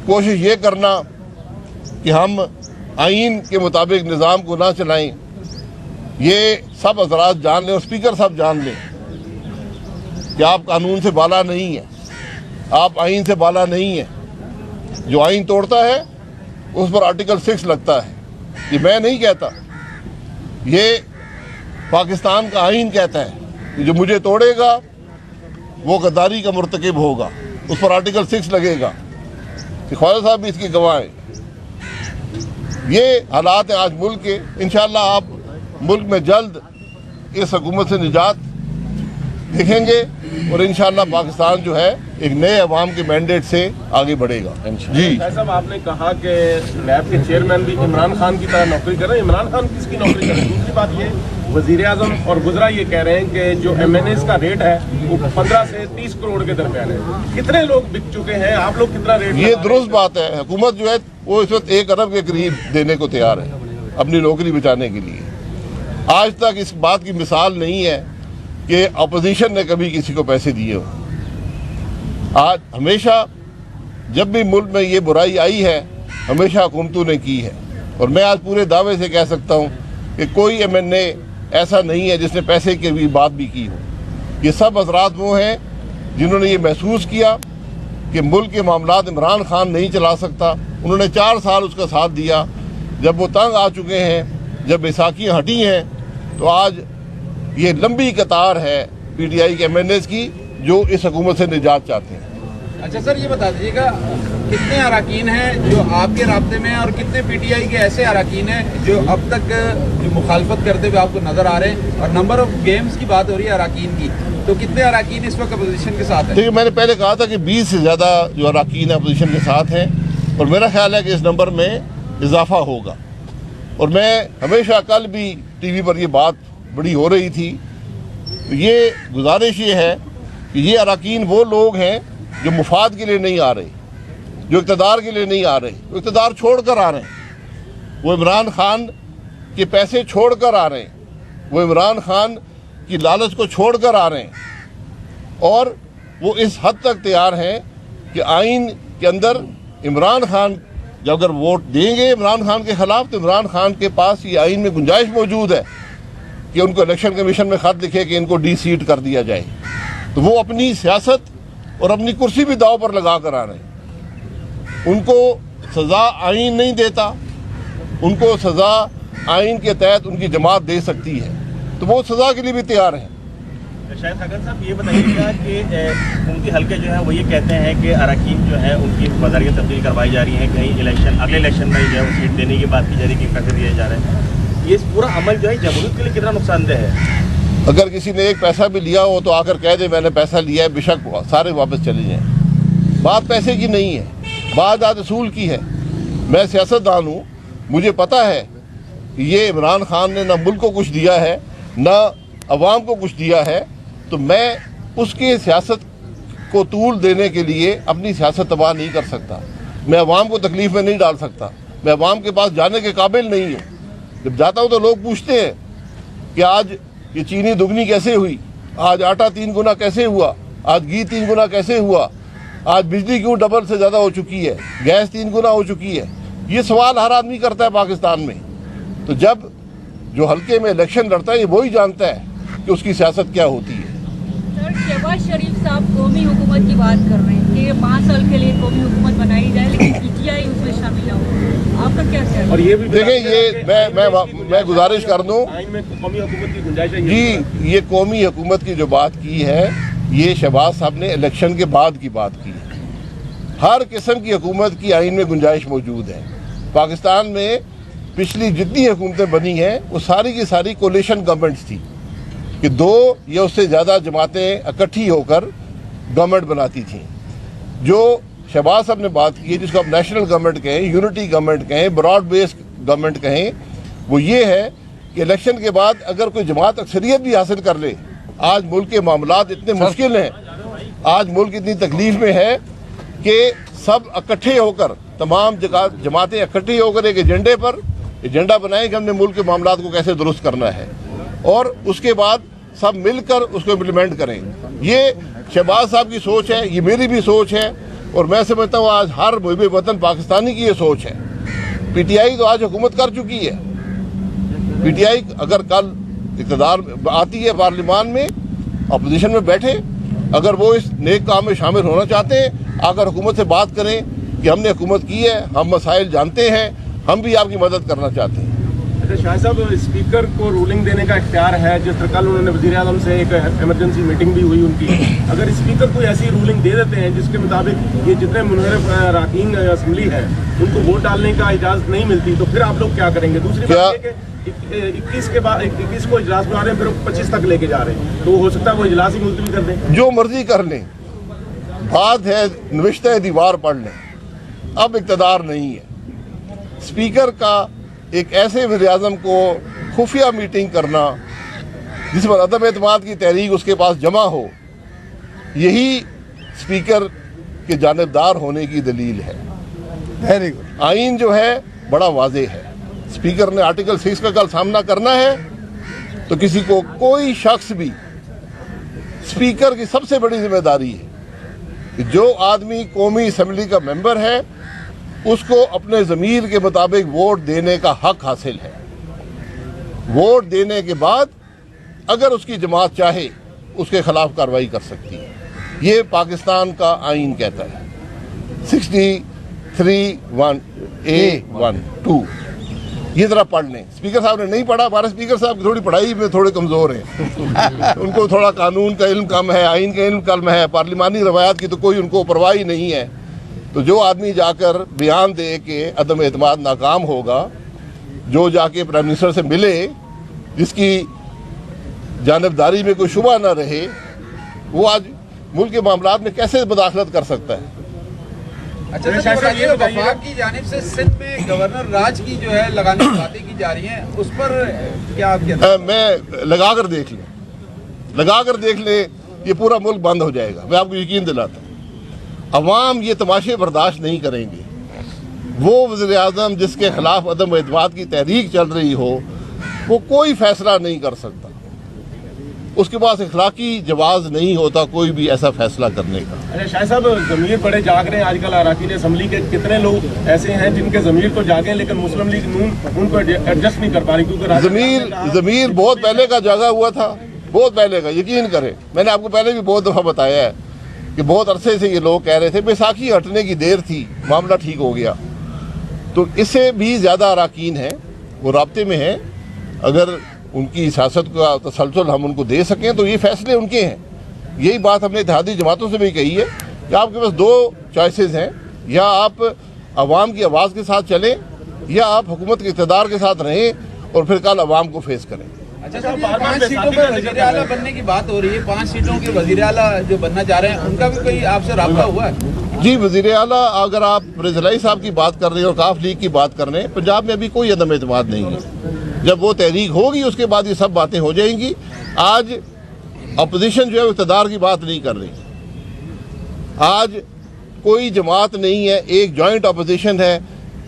कोशिश ये करना कि हम आइन के मुताबिक निज़ाम को ना चलाएं, ये सब हज़रात जान लें और स्पीकर साहब जान लें कि आप कानून से बाला नहीं है, आप आइन से बाला नहीं है। जो आइन तोड़ता है उस पर आर्टिकल 6 लगता है। ये मैं नहीं कहता, ये पाकिस्तान का आइन कहता है कि जो मुझे तोड़ेगा वो गद्दारी का मुर्तकिब होगा, उस पर आर्टिकल 6 लगेगा। ख्वाजा साहब भी इसकी गवाह हैं। ये हालात हैं आज मुल्क के। इंशाअल्लाह आप मुल्क में जल्द इस हुकूमत से निजात देखेंगे और इंशाअल्लाह पाकिस्तान जो है एक नए अवाम के मैंडेट से आगे बढ़ेगा। जी साहब, आपने कहा कि नैब के चेयरमैन भी इमरान खान की तरह नौकरी कर रहे हैं। इमरान खान किसकी नौकरी कर रहे हैं? दूसरी बात ये, वजीर आजम और गुजरा ये कह रहे हैं कि जो MNAs का रेट है वो 15 से 30 करोड़ के दरमियान है। कितने लोग बिक चुके हैं? आप लोग कितना रेट? ये दुरुस्त बात है। हुकूमत जो है वो इस वक्त 1 अरब के करीब देने को तैयार है अपनी नौकरी बचाने के लिए। आज तक इस बात की मिसाल नहीं है कि अपोजिशन ने कभी किसी को पैसे दिए हो। आज हमेशा जब भी मुल्क में ये बुराई आई है हमेशा हुकूमतों ने की है, और मैं आज पूरे दावे से कह सकता हूँ कि कोई MNA ऐसा नहीं है जिसने पैसे की भी बात भी की हो। ये सब हज़रात वो हैं जिन्होंने ये महसूस किया कि मुल्क के मामलात इमरान खान नहीं चला सकता। उन्होंने 4 साल उसका साथ दिया। जब वो तंग आ चुके हैं, जब बैसाखियाँ हटी हैं, तो आज ये लंबी कतार है PTI के MNAs की जो इस हुकूमत से निजात चाहते हैं। अच्छा सर, ये बता दीजिएगा कितने अरकान हैं जो आपके राब्ते में हैं और कितने PTI के ऐसे अरकान हैं जो अब तक जो मुखालफत करते हुए आपको नजर आ रहे हैं? और नंबर ऑफ गेम्स की बात हो रही है अरकान की, तो कितने अरकान इस वक्त अपोजिशन के साथ हैं? देखिए, मैंने पहले कहा था कि 20 से ज़्यादा जो अरकान अपोजिशन के साथ हैं, और मेरा ख्याल है कि इस नंबर में इजाफा होगा। और मैं हमेशा, कल भी TV पर ये बात बड़ी हो रही थी, ये गुजारिश ये है कि ये अरकान वो लोग हैं जो मुफाद के लिए नहीं आ रहे, जो इक़्तिदार के लिए नहीं आ रहे, वो इक़्तिदार छोड़ कर आ रहे हैं, वो इमरान खान के पैसे छोड़ कर आ रहे हैं, वो इमरान खान की लालच को छोड़ कर आ रहे हैं, और वो इस हद तक तैयार हैं कि आइन के अंदर इमरान खान जब अगर वोट देंगे इमरान खान के ख़िलाफ़, तो इमरान खान के पास ये आइन में गुंजाइश मौजूद है कि उनको इलेक्शन कमीशन में ख़त लिखे कि इनको डी-सीट कर दिया जाए। तो वो अपनी सियासत और अपनी कुर्सी भी दाव पर लगा कर आ रहे हैं। उनको सज़ा आइन नहीं देता, उनको सज़ा आइन के तहत उनकी जमात दे सकती है, तो वो सज़ा के लिए भी तैयार हैं। शायद खाकन साहब ये बताइएगा कि हुकूमती हल्के जो है वो ये कहते हैं कि अरकान जो है उनकी वज़ारियत तब्दील करवाई जा रही है, कहीं इलेक्शन अगले इलेक्शन में जो है वो सीट देने की बात की जा रही है कि पैसे दिए जा रहे हैं। ये पूरा अमल जो है जमहूरियत के लिए कितना नुकसानदेह है? अगर किसी ने एक पैसा भी लिया हो तो आकर कह दे मैंने पैसा लिया है, बेशक सारे वापस चले जाएं। बात पैसे की नहीं है, बात आज असूल की है। मैं सियासतदान हूँ, मुझे पता है कि ये इमरान खान ने ना मुल्क को कुछ दिया है ना अवाम को कुछ दिया है, तो मैं उसके सियासत को तूल देने के लिए अपनी सियासत तबाह नहीं कर सकता। मैं अवाम को तकलीफ़ में नहीं डाल सकता। मैं अवाम के पास जाने के काबिल नहीं हूँ। जब जाता हूँ तो लोग पूछते हैं कि आज ये चीनी दुगनी कैसे हुई, आज आटा 3 गुना कैसे हुआ, आज घी 3 गुना कैसे हुआ, आज बिजली क्यों डबल से ज़्यादा हो चुकी है, गैस 3 गुना हो चुकी है। ये सवाल हर आदमी करता है पाकिस्तान में। तो जब जो हल्के में इलेक्शन लड़ता है ये वही जानता है कि उसकी सियासत क्या होती है। सर, शहबाज शरीफ साहब कौमी हुकूमत की बात कर रहे हैं कि 5 साल के लिए कौमी हुकूमत बनाई जाए, लेकिन PTI उसमें शामिल ना हो। आपका क्या ख्याल है? और ये भी देखें, ये मैं गुजारिश कर दूं कौमी हुकूमत की गुंजाइश है जी, ये कौमी हुकूमत की जो बात की है ये शहबाज साहब ने इलेक्शन के बाद की बात की है। हर किस्म की हुकूमत की आइन में गुंजाइश मौजूद है। पाकिस्तान में पिछली जितनी हुकूमतें बनी हैं वो सारी की सारी कोलिशन गवर्नमेंट्स थी कि 2 या उससे ज़्यादा जमातें इकट्ठी होकर गवर्नमेंट बनाती थीं। जो शहबाज साहब ने बात की है, जिसको आप नेशनल गवर्नमेंट कहें, यूनिटी गवर्नमेंट कहें, ब्रॉड बेस्ड गवर्नमेंट कहें, वो ये है कि इलेक्शन के बाद अगर कोई जमात अक्सरियत भी हासिल कर ले। आज मुल्क के मामलात इतने मुश्किल हैं, आज मुल्क इतनी तकलीफ में है कि सब इकट्ठे होकर, तमाम जमातें इकट्ठी होकर एक एजेंडा बनाएं कि हमने मुल्क के मामलात को कैसे दुरुस्त करना है, और उसके बाद सब मिलकर उसको इम्प्लीमेंट करें। ये शहबाज साहब की सोच है, ये मेरी भी सोच है, اور میں سمجھتا ہوں آج ہر محب وطن پاکستانی کی یہ سوچ ہے. پی ٹی آئی تو آج حکومت کر چکی ہے. پی ٹی آئی اگر کل اقتدار آتی ہے پارلیمان میں، اپوزیشن میں بیٹھے، اگر وہ اس نیک کام میں شامل ہونا چاہتے ہیں، آ کر حکومت سے بات کریں کہ ہم نے حکومت کی ہے، ہم مسائل جانتے ہیں، ہم بھی آپ کی مدد کرنا چاہتے ہیں. شاہ صاحب، اسپیکر کو رولنگ دینے کا اختیار ہے، جس طرح کل انہوں نے وزیر اعظم سے ایک ایمرجنسی میٹنگ بھی ہوئی ان کی. اگر اسپیکر کوئی ایسی رولنگ دے دیتے ہیں جس کے مطابق یہ جتنے منحرف اراکین اسمبلی ہے ان کو ووٹ ڈالنے کا اجازت نہیں ملتی، تو پھر آپ لوگ کیا کریں گے؟ دوسری بات یہ کہ 21 کو اجلاس بنا رہے ہیں، پھر 25 تک لے کے جا رہے ہیں، تو ہو سکتا ہے وہ اجلاس ہی ملتوی کر دیں. جو مرضی کر لیں، بات ہے نوشتہ دیوار پڑھ لیں. اب اقتدار نہیں ہے. اسپیکر کا ایک ایسے وزیر اعظم کو خفیہ میٹنگ کرنا جس پر عدم اعتماد کی تحریک اس کے پاس جمع ہو، یہی اسپیکر کے جانبدار ہونے کی دلیل ہے. آئین جو ہے بڑا واضح ہے. اسپیکر نے آرٹیکل 6 کا کل سامنا کرنا ہے تو کسی کو کوئی شخص بھی، اسپیکر کی سب سے بڑی ذمہ داری ہے کہ جو آدمی قومی اسمبلی کا ممبر ہے اس کو اپنے ضمیر کے مطابق ووٹ دینے کا حق حاصل ہے. ووٹ دینے کے بعد اگر اس کی جماعت چاہے اس کے خلاف کارروائی کر سکتی ہے. یہ پاکستان کا آئین کہتا ہے. 63(1)(a)(1)(2 یہ ذرا پڑھ لیں. اسپیکر صاحب نے نہیں پڑھا. ہمارے اسپیکر صاحب کی تھوڑی پڑھائی میں تھوڑے کمزور ہیں. ان کو تھوڑا قانون کا علم کم ہے، آئین کا علم کم ہے، پارلیمانی روایات کی تو کوئی ان کو پرواہ ہی نہیں ہے. تو جو آدمی جا کر بیان دے کہ عدم اعتماد ناکام ہوگا، جو جا کے پرائم منسٹر سے ملے، جس کی جانبداری میں کوئی شبہ نہ رہے، وہ آج ملک کے معاملات میں کیسے مداخلت کر سکتا ہے؟ اچھا سر، یہ وفاق کی جانب سے سندھ میں گورنر راج کی جو ہے لگانے کی باتیں کی جا رہی ہیں، اس پر کیا آپ کہتے ہیں؟ میں لگا کر دیکھ لیں، یہ پورا ملک بند ہو جائے گا. میں آپ کو یقین دلاتا ہوں. عوام یہ تماشے برداشت نہیں کریں گے. وہ وزیر اعظم جس کے خلاف عدم اعتماد کی تحریک چل رہی ہو، وہ کوئی فیصلہ نہیں کر سکتا. اس کے پاس اخلاقی جواز نہیں ہوتا کوئی بھی ایسا فیصلہ کرنے کا. اچھا شاہ صاحب، ضمیر بڑے جاگ رہے ہیں آج کل اراکین اسمبلی کے. کتنے لوگ ایسے ہیں جن کے ضمیر تو جاگے لیکن مسلم لیگ نون ان کو ایڈجسٹ نہیں کر پا رہی؟ کیونکہ ضمیر بہت پہلے کا جاگا ہوا تھا، بہت پہلے کا. یقین کریں، میں نے آپ کو پہلے بھی بہت دفعہ بتایا ہے کہ بہت عرصے سے یہ لوگ کہہ رہے تھے بیساکھی ہٹنے کی دیر تھی، معاملہ ٹھیک ہو گیا. تو اس سے بھی زیادہ اراکین ہیں، وہ رابطے میں ہیں. اگر ان کی سیاست کا تسلسل ہم ان کو دے سکیں تو یہ فیصلے ان کے ہیں. یہی بات ہم نے اتحادی جماعتوں سے بھی کہی ہے کہ آپ کے پاس دو چوائسیز ہیں، یا آپ عوام کی آواز کے ساتھ چلیں یا آپ حکومت کے اقتدار کے ساتھ رہیں اور پھر کل عوام کو فیس کریں. اچھا سر، 5 سیٹوں پہ وزیر اعلیٰ بننے کی بات ہو رہی ہے. 5 سیٹوں کے وزیر اعلیٰ جو بننا چاہ رہے ہیں ان کا بھی کوئی آپ سے رابطہ ہوا ہے؟ جی، وزیر اعلیٰ اگر آپ رضائی صاحب کی بات کر رہے ہیں اور کاف لیگ کی بات کر رہے ہیں، پنجاب میں ابھی کوئی عدم اعتماد نہیں ہے. جب وہ تحریک ہوگی اس کے بعد یہ سب باتیں ہو جائیں گی. آج اپوزیشن جو ہے اقتدار کی بات نہیں کر رہی. آج کوئی جماعت نہیں ہے، ایک جوائنٹ اپوزیشن ہے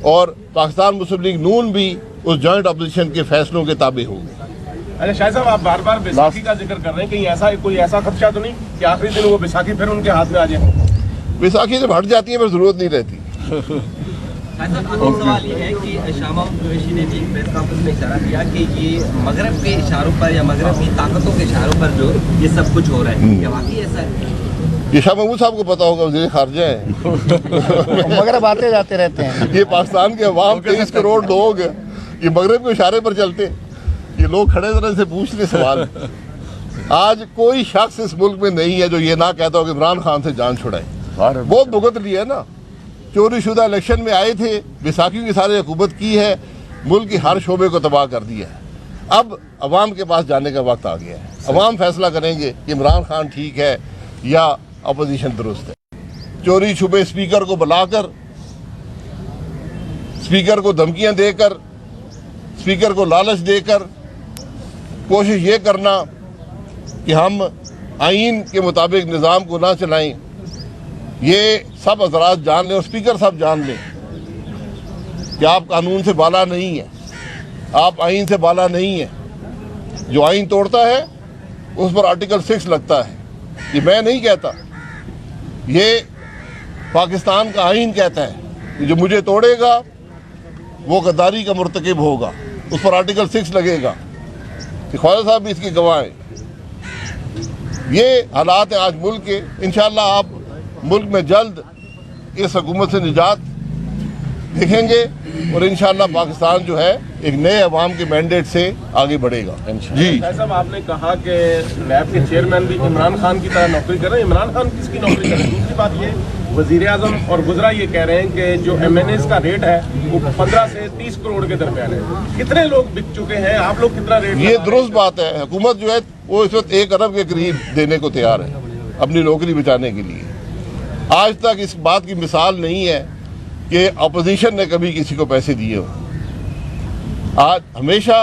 اور پاکستان مسلم لیگ نون بھی اس جوائنٹ اپوزیشن کے فیصلوں کے تابع ہوگی. اچھا شاہ صاحب، آپ بار بار بیساکھی کا ذکر کر رہے ہیں، کہیں کوئی ایسا خدشہ تو نہیں کہ آخری دن وہ بیساکھی پھر ان کے ہاتھ میں آ جائے؟ بیساکھی جب ہٹ جاتی ہے پھر ضرورت نہیں رہتی. سوال یہ ہے کہ شاہ محمود قریشی نے بھی پریس کانفرنس میں اشارہ کیا کہ یہ مغرب کے اشاروں پر یا مغرب کی طاقتوں کے اشاروں پر جو یہ سب کچھ ہو رہا ہے، کیا واقعی ایسا ہے؟ یہ شاہ محمود صاحب کو پتا ہوگا، وزیر خارجہ ہیں. مغرب آتے جاتے رہتے ہیں. یہ پاکستان کے عوام 23 کروڑ لوگ یہ مغرب کے اشارے پر چلتے ہیں. یہ لوگ کھڑے طرح سے پوچھ لیں سوال. آج کوئی شخص اس ملک میں نہیں ہے جو یہ نہ کہتا ہو کہ عمران خان سے جان چھڑائے. بہت بھگت لیا ہے نا. چوری شدہ الیکشن میں آئے تھے، بیساکھی کی ساری حکومت کی ہے، ملک کی ہر شعبے کو تباہ کر دیا ہے. اب عوام کے پاس جانے کا وقت آ گیا ہے. عوام فیصلہ کریں گے کہ عمران خان ٹھیک ہے یا اپوزیشن درست ہے. چوری چھپے اسپیکر کو بلا کر، اسپیکر کو دھمکیاں دے کر، اسپیکر کو لالچ دے کر کوشش یہ کرنا کہ ہم آئین کے مطابق نظام کو نہ چلائیں، یہ سب حضرات جان لیں اور اسپیکر صاحب جان لیں کہ آپ قانون سے بالا نہیں ہیں، آپ آئین سے بالا نہیں ہیں. جو آئین توڑتا ہے اس پر آرٹیکل 6 لگتا ہے. یہ میں نہیں کہتا، یہ पाकिस्तान का आइन कहता है कि जो मुझे तोड़ेगा वो गद्दारी का मुर्तकिब होगा, उस पर आर्टिकल 6 लगेगा। कि ख्वाजा साहब भी इसकी गवाह हैं। ये हालात है आज मुल्क के। इंशाअल्लाह आप मुल्क में जल्द इस हुकूमत से निजात देखेंगे और इंशाअल्लाह पाकिस्तान जो है एक नए अवाम के मैंडेट से आगे बढ़ेगा। जी साहब, आपने कहा कि नैब के चेयरमैन भी इमरान खान की तरह नौकरी कर रहे हैं। इमरान खान किसकी नौकरी कर रहे हैं? दूसरी बात ये, वजीर आजम और गुजरा ये कह रहे हैं कि जो MNAs का रेट है वो 15 से 30 करोड़ के दरमियान है। कितने लोग बिक चुके हैं? आप लोग कितना रेट? ये दुरुस्त बात है। हुकूमत जो है वो इस वक्त 1 अरब के करीब देने को तैयार है अपनी नौकरी बचाने के लिए। आज तक इस बात की मिसाल नहीं है कि अपोजिशन ने कभी किसी को पैसे दिए हो। आज हमेशा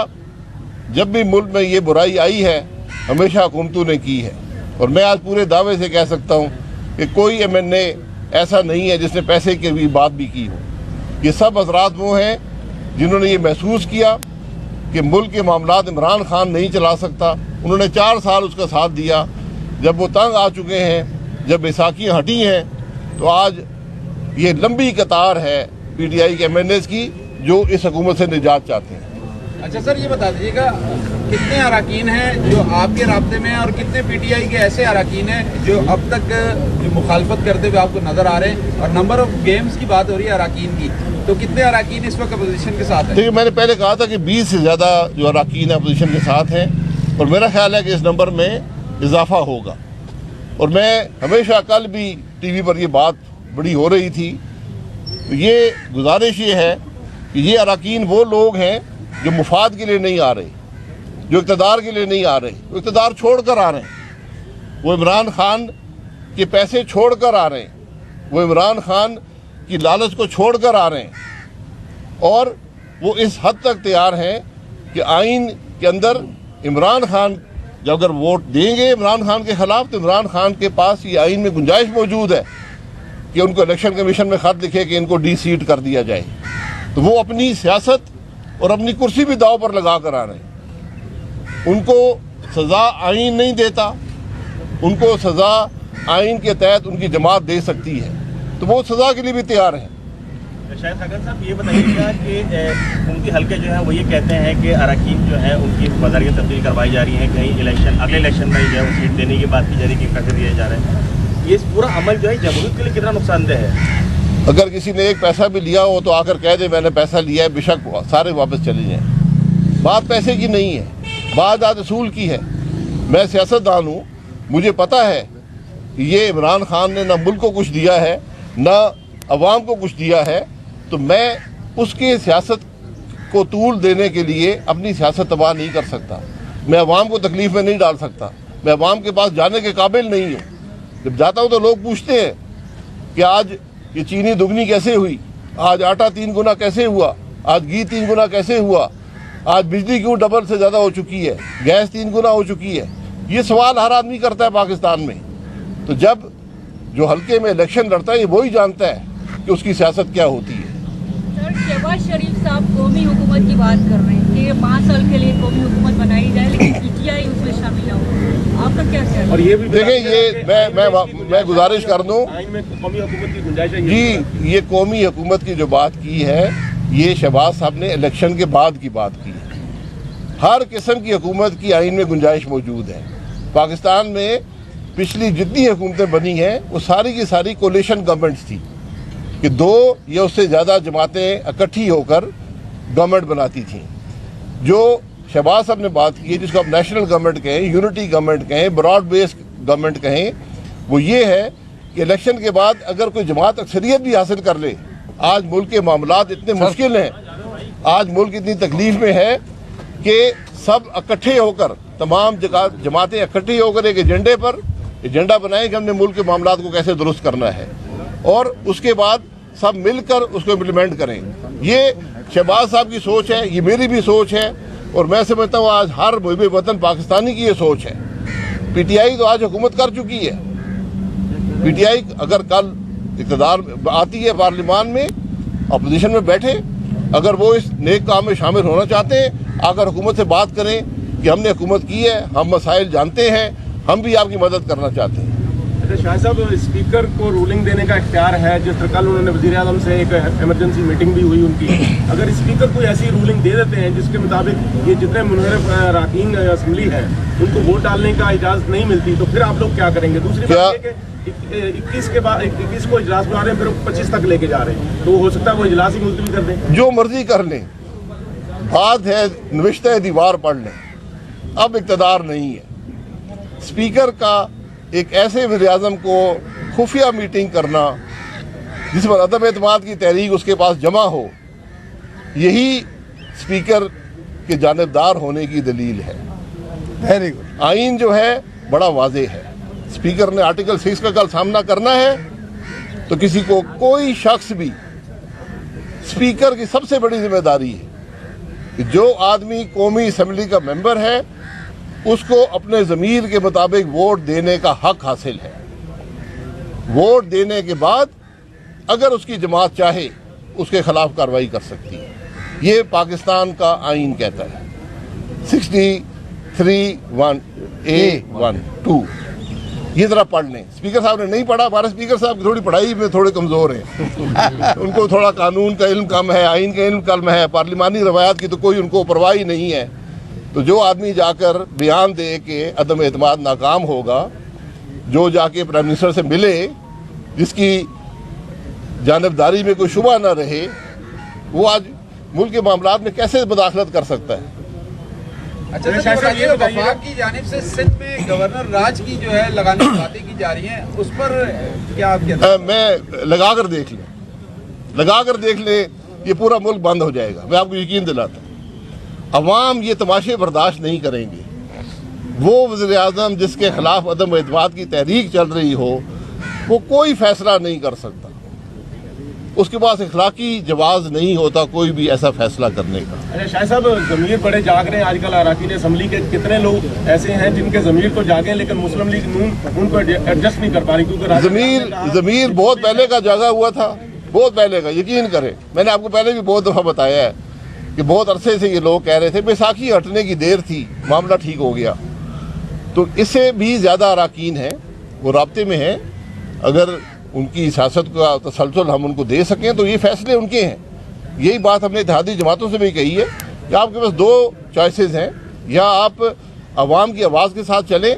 जब भी मुल्क में ये बुराई आई है हमेशा हुकूमतों ने की है। और मैं आज पूरे दावे से कह सकता हूँ कि कोई MNA ऐसा नहीं है जिसने पैसे की भी बात भी की हो। ये सब हजरात वो हैं जिन्होंने ये महसूस किया कि मुल्क के मामलात इमरान खान नहीं चला सकता। उन्होंने 4 साल उसका साथ दिया। जब वो तंग आ चुके हैं, जब बैसाखियाँ हटी हैं, तो आज ये लंबी कतार है PTI के MNAs की जो इस हुकूमत से निजात चाहते हैं। अच्छा सर, ये बता दीजिएगा कितने अरकान हैं जो आपके राब्ते में हैं और कितने PTI के ऐसे अरकान हैं जो अब तक जो मुखालफत करते हुए आपको नजर आ रहे हैं? और नंबर ऑफ गेम्स की बात हो रही है अरकान की, तो कितने अरकान इस वक्त अपोजिशन के साथ हैं? देखिए, मैंने पहले कहा था कि 20 से ज़्यादा जो अरकान अपोजिशन के साथ हैं और मेरा ख्याल है कि इस नंबर में इजाफा होगा। और मैं हमेशा, कल भी TV पर ये बात बड़ी हो रही थी, तो ये गुजारिश ये है कि ये अरकान वो लोग हैं जो मुफाद के लिए नहीं आ रहे, जो इक़्तिदार के लिए नहीं आ रहे, वो इक़्तिदार छोड़ कर आ रहे हैं। वो इमरान खान के पैसे छोड़ कर आ रहे हैं, वो इमरान खान की लालच को छोड़ कर आ रहे हैं। और वो इस हद तक तैयार हैं कि आइन के अंदर इमरान खान जब अगर वोट देंगे इमरान खान के ख़िलाफ़, तो इमरान खान के पास ये आइन में गुंजाइश मौजूद है कि उनको इलेक्शन कमीशन में ख़त लिखे कि इनको डी-सीट कर दिया जाए। तो वो अपनी सियासत और अपनी कुर्सी भी दाव पर लगा कर आ रहे हैं। उनको सज़ा आइन नहीं देता, उनको सज़ा आइन के तहत उनकी जमात दे सकती है, तो वो सज़ा के लिए भी तैयार हैं। शायद खाकन साहब, ये बताइएगा कि हुकूमती हल्के जो है वो ये कहते हैं कि अरकान जो है उनकी वज़ारियत तब्दील करवाई जा रही है, कहीं इलेक्शन अगले इलेक्शन में जो है वो सीट देने की बात की जा रही है कि पैसे दिए जा रहे हैं। ये पूरा अमल जो है जमहूरियत के लिए कितना नुकसानदेह है? अगर किसी ने एक पैसा भी लिया हो तो आकर कह दे मैंने पैसा लिया है, बेशक सारे वापस चले जाएं। बात पैसे की नहीं है, बात आज असूल की है। मैं सियासतदान हूँ, मुझे पता है कि ये इमरान खान ने ना मुल्क को कुछ दिया है ना अवाम को कुछ दिया है, तो मैं उसके सियासत को तूल देने के लिए अपनी सियासत तबाह नहीं कर सकता। मैं अवाम को तकलीफ़ में नहीं डाल सकता। मैं अवाम के पास जाने के काबिल नहीं हूँ। जब जाता हूँ तो लोग पूछते हैं कि आज ये चीनी दुगनी कैसे हुई, आज आटा 3 गुना कैसे हुआ, आज घी 3 गुना कैसे हुआ, आज बिजली क्यों डबल से ज़्यादा हो चुकी है, गैस 3 गुना हो चुकी है। ये सवाल हर आदमी करता है पाकिस्तान में। तो जब जो हल्के में इलेक्शन लड़ता है वही जानता है कि उसकी सियासत क्या होती है। सर, शहबाज शरीफ साहब कौमी हुकूमत की बात कर रहे हैं कि 5 साल के लिए कौमी हुकूमत बनाई जाए, लेकिन PTI उसमें शामिल ना हो। आपका क्या ख्याल है? और ये भी देखें, ये मैं गुजारिश कर दूं, आइन में कौमी हुकूमत की गुंजाइश है जी, ये कौमी हुकूमत की जो बात की है ये शहबाज साहब ने इलेक्शन के बाद की बात की है। हर किस्म की हुकूमत की आइन में गुंजाइश मौजूद है। पाकिस्तान में पिछली जितनी हुकूमतें बनी हैं वो सारी की सारी कोलिशन गवर्नमेंट्स थी कि 2 या उससे ज़्यादा जमातें इकट्ठी होकर गवर्नमेंट बनाती थीं। जो शहबाज साहब ने बात की है, जिसको आप नेशनल गवर्नमेंट कहें, यूनिटी गवर्नमेंट कहें, ब्रॉड बेस्ड गवर्नमेंट कहें, वो ये है कि इलेक्शन के बाद अगर कोई जमात अक्सरियत भी हासिल कर ले। आज मुल्क के मामलात इतने मुश्किल हैं, आज मुल्क इतनी तकलीफ में है कि सब इकट्ठे होकर, तमाम जमातें इकट्ठी होकर एक एजेंडा बनाएं कि हमने मुल्क के मामलात को कैसे दुरुस्त करना है और उसके बाद सब मिलकर उसको इम्प्लीमेंट करें। ये शहबाज साहब की सोच है, ये मेरी भी सोच है और मैं समझता हूँ आज हर मुहिब वतन पाकिस्तानी की ये सोच है। PTI तो आज हुकूमत कर चुकी है। PTI अगर कल इक़्तिदार आती है पार्लियामान में, अपोजिशन में बैठे, अगर वो इस नेक काम में शामिल होना चाहते हैं, आकर हुकूमत से बात करें कि हमने हुकूमत की है, हम मसाइल जानते हैं, हम भी आपकी मदद करना चाहते हैं। शाह साहब, स्पीकर को रूलिंग देने का इख्तियार है। जिस तरह कल उन्होंने वज़ीर आज़म से एक इमरजेंसी मीटिंग भी हुई उनकी, अगर स्पीकर कोई ऐसी रूलिंग दे देते हैं जिसके मुताबिक ये जितने मुनहरफ अरकान असम्बली है उनको वोट डालने का इजाज़त नहीं मिलती, तो फिर आप लोग क्या करेंगे? दूसरी बात ये कि 21 के बाद 21 को इजलास बुला रहे हैं, फिर 25 तक लेके जा रहे हैं, तो हो सकता है वो इजलास ही मुलतवी कर दें। जो मर्जी कर लें, बात है नविश्ते दीवार पढ़ लें, अब इक़्तिदार नहीं है। स्पीकर का एक ऐसे वज़ीर-ए-आज़म को खुफिया मीटिंग करना जिस पर अदम एतमाद की तहरीक उसके पास जमा हो, यही स्पीकर के जानिबदार होने की दलील है। Very good. आइन जो है बड़ा वाज़े है। स्पीकर ने आर्टिकल 6 का कल सामना करना है तो किसी को कोई शख्स भी, स्पीकर की सबसे बड़ी जिम्मेदारी है कि जो आदमी कौमी असम्बली का मेंबर है उसको अपने ज़मीर के मुताबिक वोट देने का हक हासिल है। वोट देने के बाद अगर उसकी जमात चाहे उसके खिलाफ कार्रवाई कर सकती है। ये पाकिस्तान का आइन कहता है। 63(1)(a)(1)(2) ये ज़रा पढ़ लें। स्पीकर साहब ने नहीं पढ़ा। हमारे स्पीकर साहब की थोड़ी पढ़ाई में थोड़े कमज़ोर हैं। उनको थोड़ा कानून का इल्म कम है, आइन का इल्म कम है, पार्लिमानी रवायात की तो कोई उनको परवाह ही नहीं है। तो जो आदमी जाकर बयान दे के अदम एतमाद नाकाम होगा, जो जाके प्राइम मिनिस्टर से मिले जिसकी जानबदारी में कोई शुबा ना रहे, वो आज मुल्क के मामलात में कैसे मुदाखलत कर सकता है? अच्छा सर, ये वफाक की जानिब से सिंध में गवर्नर राज की जो है लगाने की बातें की जा रही हैं, उस पर क्या आप कहते हैं? मैं लगा कर देख लें, ये पूरा मुल्क बंद हो जाएगा। मैं आपको यकीन दिलाता हूँ। अवाम ये तमाशे बर्दाश्त नहीं करेंगे। वो वज़ीर-ए-आज़म जिसके खिलाफ अदम एतमाद की तहरीक चल रही हो, वो कोई फैसला नहीं कर सकता। उसके पास इखलाकी जवाज़ नहीं होता कोई भी ऐसा फैसला करने का। अच्छा शाह साहब, ज़मीर बड़े जाग रहे हैं आजकल। अरकान असम्बली के कितने लोग ऐसे हैं जिनके ज़मीर तो जागे लेकिन मुस्लिम लीग नून उनको एडजस्ट नहीं कर पा रही, क्योंकि ज़मीर बहुत पहले का जागा हुआ था, बहुत पहले का। यकीन करें, मैंने आपको पहले भी बहुत दफ़ा बताया है कि बहुत अरसे से ये लोग कह रहे थे बैसाखी हटने की देर थी, मामला ठीक हो गया। तो इससे भी ज़्यादा अरकान हैं, वो राब्ते में हैं। अगर उनकी सियासत का तसलसल हम उनको दे सकें तो ये फैसले उनके हैं। यही बात हमने इत्तेहादी जमातों से भी कही है कि आपके पास दो चॉइसेस हैं, या आप अवाम की आवाज़ के साथ चलें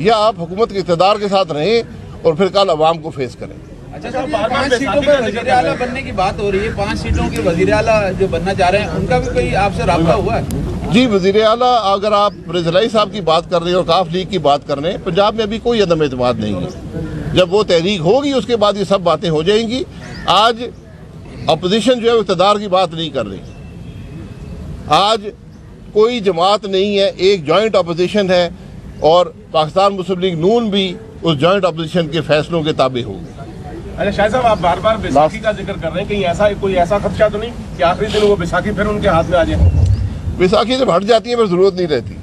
या आप हुकूमत के इक़्तिदार के साथ रहें और फिर कल अवाम को फेस करें। अच्छा सर, 5 सीटों पे वज़ीर आला बनने की बात हो रही है। 5 सीटों के वज़ीर आला जो बनना चाह रहे हैं, उनका भी कोई आपसे राब्ता हुआ है? जी, वज़ीर आला अगर आप रिजलाई साहब की बात कर रहे हैं और काफ लीग की बात कर रहे हैं, पंजाब में अभी कोई अदम एतमाद नहीं है। जब वो तहरीक होगी उसके बाद ये सब बातें हो जाएंगी। आज अपोजिशन जो है इक़्तिदार की बात नहीं कर रही। आज कोई जमात नहीं है, एक जॉइंट अपोजिशन है और पाकिस्तान मुस्लिम लीग नून भी उस जॉइंट अपोजिशन के फैसलों के ताबे होगी। अच्छा शाह साहब, आप बार बार बैसाखी का जिक्र कर रहे हैं, कहीं ऐसा कोई ऐसा खदशा तो नहीं कि आखिरी दिन वो बैसाखी फिर उनके हाथ में आ जाए? बैसाखी जब हट जाती है फिर जरूरत नहीं रहती।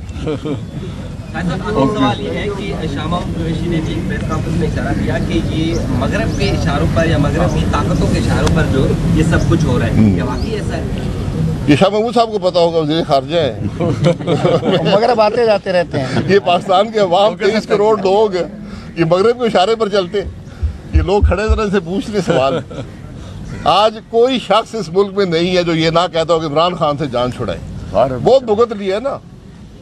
सवाल ये है कि शाह महमूद कुरैशी ने भी प्रेस कॉन्फ्रेंस में इशारा किया कि ये मगरब के इशारों पर या मगरब की ताकतों के इशारों पर जो ये सब कुछ हो रहा है, क्या वाकई ऐसा है? ये शाह महमूद साहब को पता होगा, वज़ीर ख़ारिजा है। मगरब आते जाते रहते हैं। ये पाकिस्तान के अवाम 23 करोड़ लोग ये मगरब के इशारे पर चलते हैं। ये लोग खड़े तरह से पूछ रहे सवाल। आज कोई शख्स इस मुल्क में नहीं है जो ये ना कहता हो कि इमरान खान से जान छुड़ाए। बहुत भुगत लिया ना,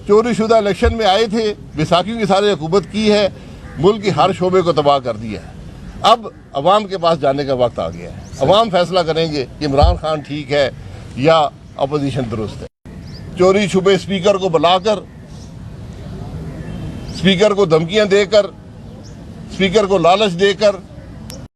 चोरी शुदा इलेक्शन में आए थे, बैसाखी की सारी हुकूमत की है, मुल्क की हर शोबे को तबाह कर दिया है। अब अवाम के पास जाने का वक्त आ गया है। अवाम फैसला करेंगे कि इमरान खान ठीक है या अपोजिशन दुरुस्त है। चोरी छुपे स्पीकर को बुलाकर, स्पीकर को धमकियां देकर, स्पीकर को लालच देकर